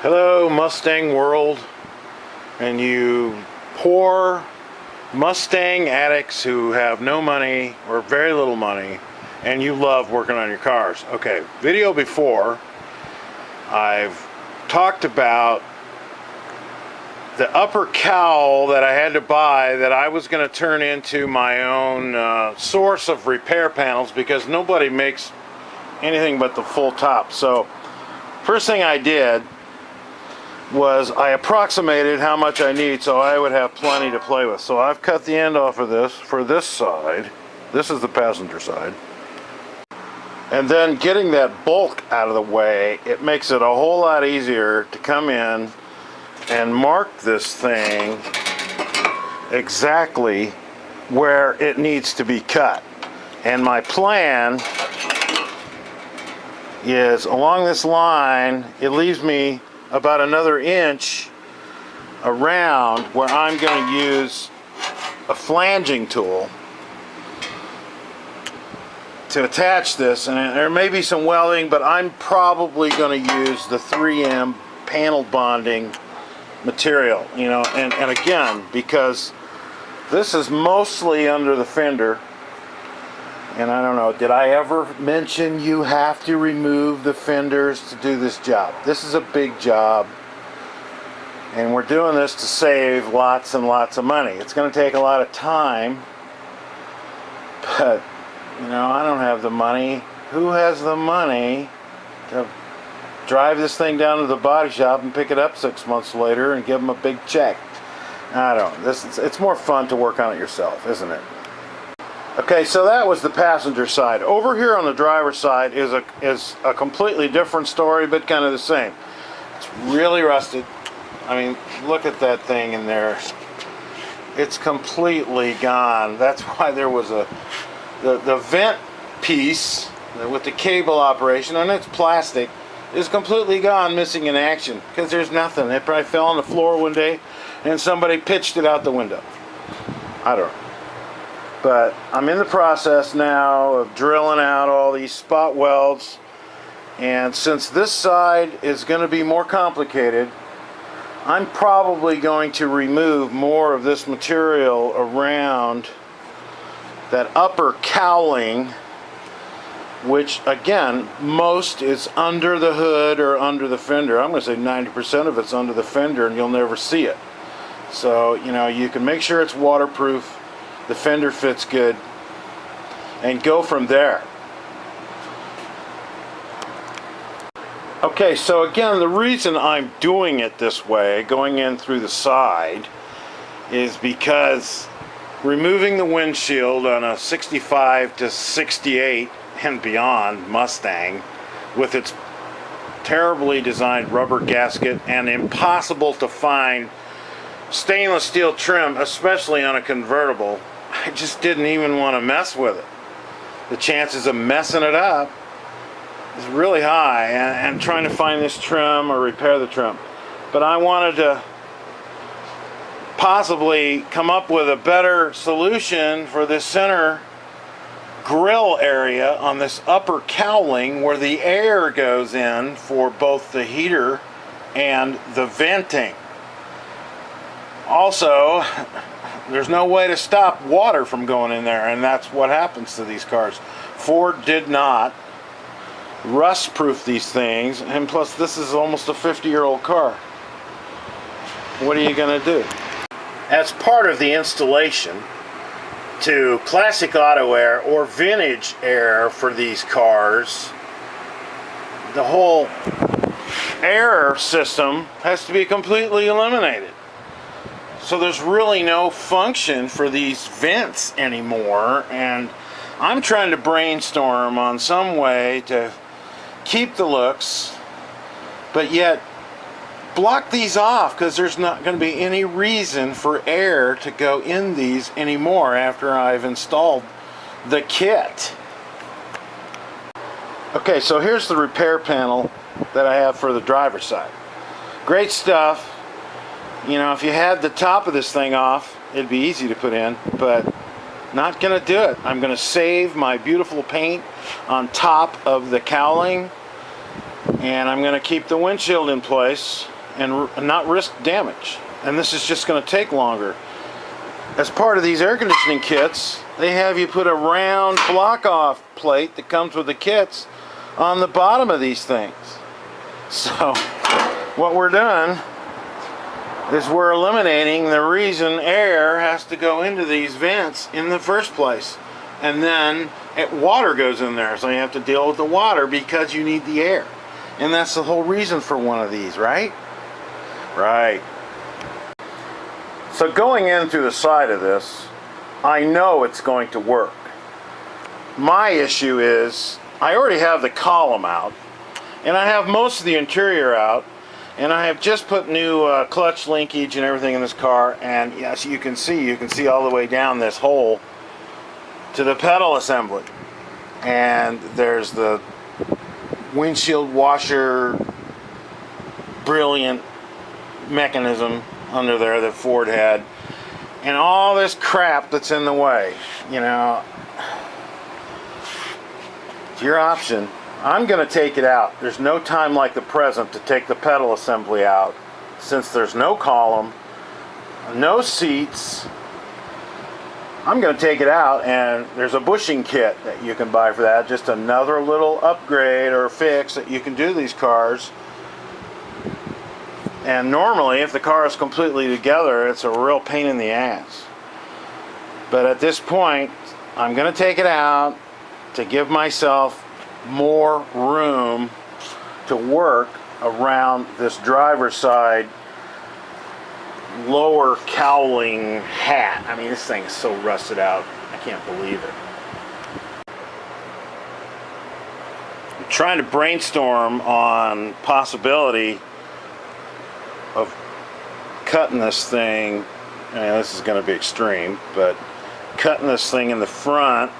Hello, Mustang world, and you poor Mustang addicts who have no money or very little money, and you love working on your cars. Okay, video before, I've talked about the upper cowl that I had to buy that I was going to turn into my own source of repair panels, because nobody makes anything but the full top. So first thing I did was I approximated how much I need so I would have plenty to play with. So I've cut the end off of this for this side. This is the passenger side. And then getting that bulk out of the way, it makes it a whole lot easier to come in and mark this thing exactly where it needs to be cut. And my plan is along this line, it leaves me about another inch around where I'm going to use a flanging tool to attach this. And there may be some welding, but I'm probably going to use the 3M panel bonding material, you know, and again, because this is mostly under the fender. And I don't know, did I ever mention you have to remove the fenders to do this job? This is a big job, and we're doing this to save lots and lots of money. It's going to take a lot of time, but you know, I don't have the money. Who has the money to drive this thing down to the body shop and pick it up 6 months later and give them a big check? I don't know. It's more fun to work on it yourself, isn't it? Okay, so that was the passenger side. Over here on the driver's side is a completely different story, but kind of the same. It's really rusted. I mean, look at that thing in there. It's completely gone. That's why there was the vent piece with the cable operation, and it's plastic, is completely gone, missing in action, because there's nothing. It probably fell on the floor one day and somebody pitched it out the window. I don't know. But I'm in the process now of drilling out all these spot welds, and since this side is going to be more complicated, I'm probably going to remove more of this material around that upper cowling, which again, most is under the hood or under the fender. I'm going to say 90% of it's under the fender, and you'll never see it. So, you know, you can make sure it's waterproof, the fender fits good, and go from there. Okay, so again, the reason I'm doing it this way, going in through the side, is because removing the windshield on a 65 to 68 and beyond Mustang with its terribly designed rubber gasket and impossible to find stainless steel trim, especially on a convertible, I just didn't even want to mess with it. The chances of messing it up is really high, and trying to find this trim or repair the trim. But I wanted to possibly come up with a better solution for this center grill area on this upper cowling where the air goes in for both the heater and the venting. Also, there's no way to stop water from going in there, and that's what happens to these cars. Ford did not rust-proof these things, and plus this is almost a 50-year-old car. What are you going to do? As part of the installation to classic auto air or vintage air for these cars, the whole air system has to be completely eliminated. So there's really no function for these vents anymore, and I'm trying to brainstorm on some way to keep the looks, but yet block these off, because there's not going to be any reason for air to go in these anymore after I've installed the kit. Okay, so here's the repair panel that I have for the driver's side. Great stuff. You know, if you had the top of this thing off, it'd be easy to put in, but not gonna do it. I'm gonna save my beautiful paint on top of the cowling, and I'm gonna keep the windshield in place. and not risk damage. And this is just going to take longer. As part of these air conditioning kits, they have you put a round block-off plate that comes with the kits on the bottom of these things. So what we're doing is we're eliminating the reason air has to go into these vents in the first place. And then water goes in there, so you have to deal with the water because you need the air. And that's the whole reason for one of these, right? Right. So going in through the side of this, I know it's going to work. My issue is I already have the column out, and I have most of the interior out, and I have just put new clutch linkage and everything in this car, and yes, you can see all the way down this hole to the pedal assembly. And there's the windshield washer brilliant mechanism under there that Ford had, and all this crap that's in the way. You know, it's your option. I'm going to take it out. There's no time like the present to take the pedal assembly out, since there's no column, no seats. I'm going to take it out, and there's a bushing kit that you can buy for that. Just another little upgrade or fix that you can do to these cars. And normally, if the car is completely together, it's a real pain in the ass. But at this point, I'm going to take it out to give myself more room to work around this driver's side lower cowling hat. I mean, this thing is so rusted out, I can't believe it. I'm trying to brainstorm on possibility of cutting this thing. I mean, this is going to be extreme, but cutting this thing in the front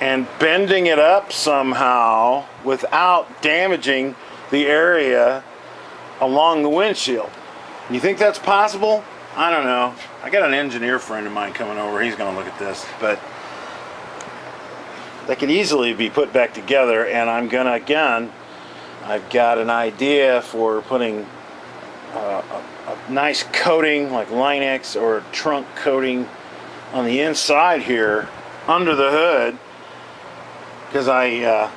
and bending it up somehow without damaging the area along the windshield. You think that's possible? I don't know. I got an engineer friend of mine coming over. He's going to look at this, but that could easily be put back together. And I'm going to, again, I've got an idea for putting a nice coating like Line-X or a trunk coating on the inside here under the hood, because I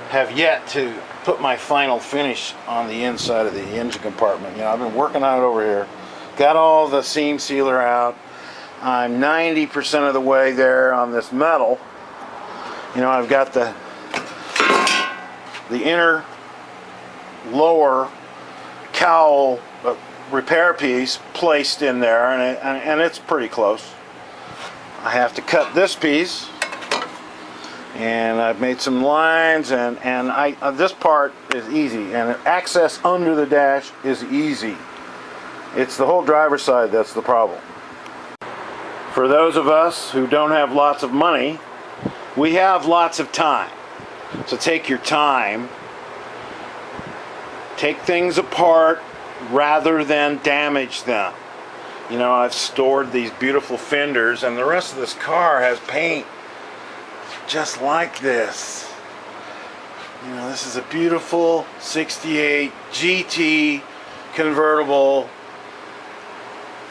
have yet to put my final finish on the inside of the engine compartment. You know, I've been working on it over here. Got all the seam sealer out. I'm 90% of the way there on this metal. You know, I've got the inner lower cowl repair piece placed in there, and it's pretty close. I have to cut this piece, and I've made some lines, and this part is easy, and access under the dash is easy. It's the whole driver's side that's the problem. For those of us who don't have lots of money, we have lots of time. So take your time. Take things apart rather than damage them. You know, I've stored these beautiful fenders, and the rest of this car has paint just like this. You know, this is a beautiful 68 GT convertible,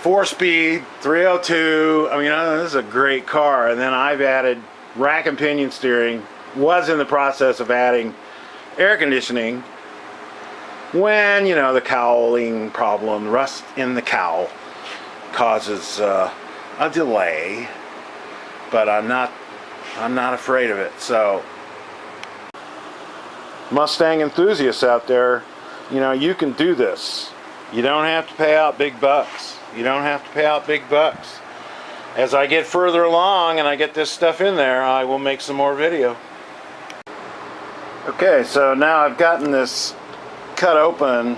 4-speed, 302. I mean, this is a great car. And then I've added rack and pinion steering, was in the process of adding air conditioning when, you know, the cowling problem, rust in the cowl, causes a delay. But I'm not afraid of it. So, Mustang enthusiasts out there, you know, you can do this. You don't have to pay out big bucks. You don't have to pay out big bucks. As I get further along and I get this stuff in there, I will make some more video. Okay, so now I've gotten this cut open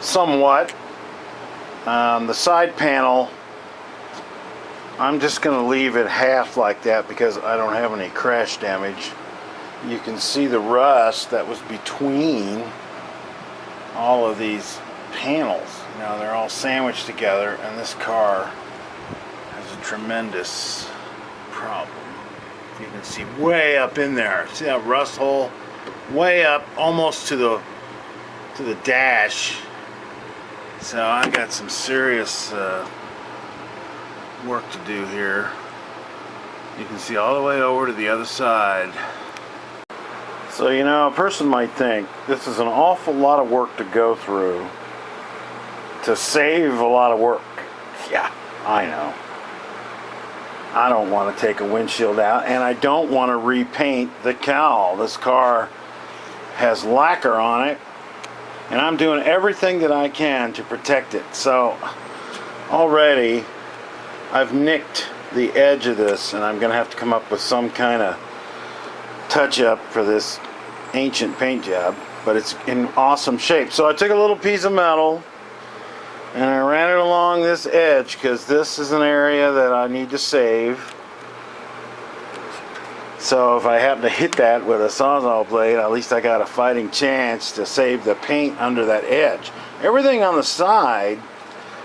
somewhat. The side panel, I'm just going to leave it half like that because I don't have any crash damage. You can see the rust that was between all of these panels. You know, they're all sandwiched together, and this car has a tremendous problem. You can see way up in there. See that rust hole? Way up, almost to the to the dash. So I got some serious work to do here. You can see all the way over to the other side. So, you know, a person might think this is an awful lot of work to go through to save a lot of work. Yeah, I know. I don't want to take a windshield out, and I don't want to repaint the cowl. This car has lacquer on it, and I'm doing everything that I can to protect it. So already I've nicked the edge of this, and I'm going to have to come up with some kind of touch-up for this ancient paint job, but it's in awesome shape. So I took a little piece of metal and I ran it along this edge because this is an area that I need to save. So if I happen to hit that with a Sawzall blade, at least I got a fighting chance to save the paint under that edge. Everything on the side,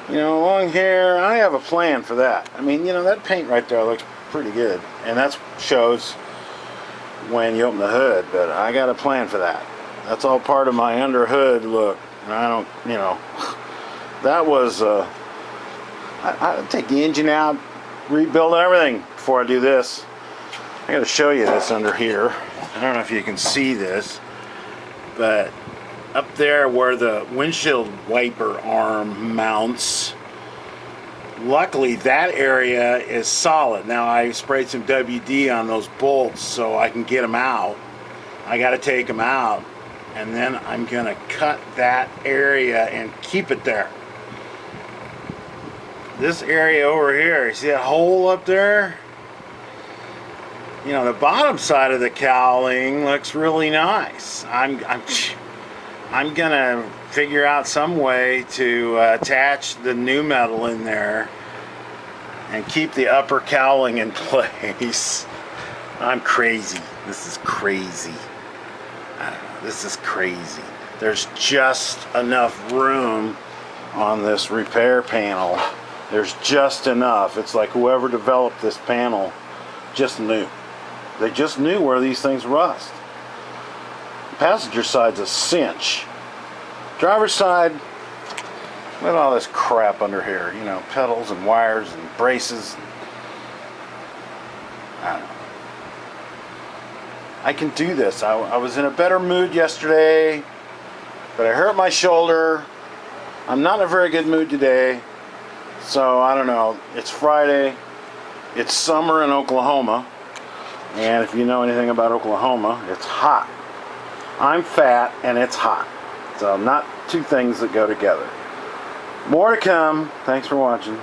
you know, along here, I have a plan for that. I mean, you know, that paint right there looks pretty good, and that shows when you open the hood, but I got a plan for that. That's all part of my under hood look, and I don't, you know, that was, I take the engine out, rebuild everything before I do this. I got to show you this under here. I don't know if you can see this, but up there where the windshield wiper arm mounts, luckily that area is solid. Now I sprayed some WD on those bolts so I can get them out. I got to take them out, and then I'm going to cut that area and keep it there. This area over here, you see that hole up there? You know, the bottom side of the cowling looks really nice. I'm gonna figure out some way to attach the new metal in there and keep the upper cowling in place. I'm crazy. This is crazy. I don't know. This is crazy. There's just enough room on this repair panel. There's just enough. It's like whoever developed this panel just knew. They just knew where these things rust. The passenger side's a cinch. Driver's side, look at all this crap under here. You know, pedals and wires and braces. I don't know. I can do this. I was in a better mood yesterday, but I hurt my shoulder. I'm not in a very good mood today. So, I don't know. It's Friday. It's summer in Oklahoma. And if you know anything about Oklahoma, it's hot. I'm fat and it's hot. So not two things that go together. More to come. Thanks for watching.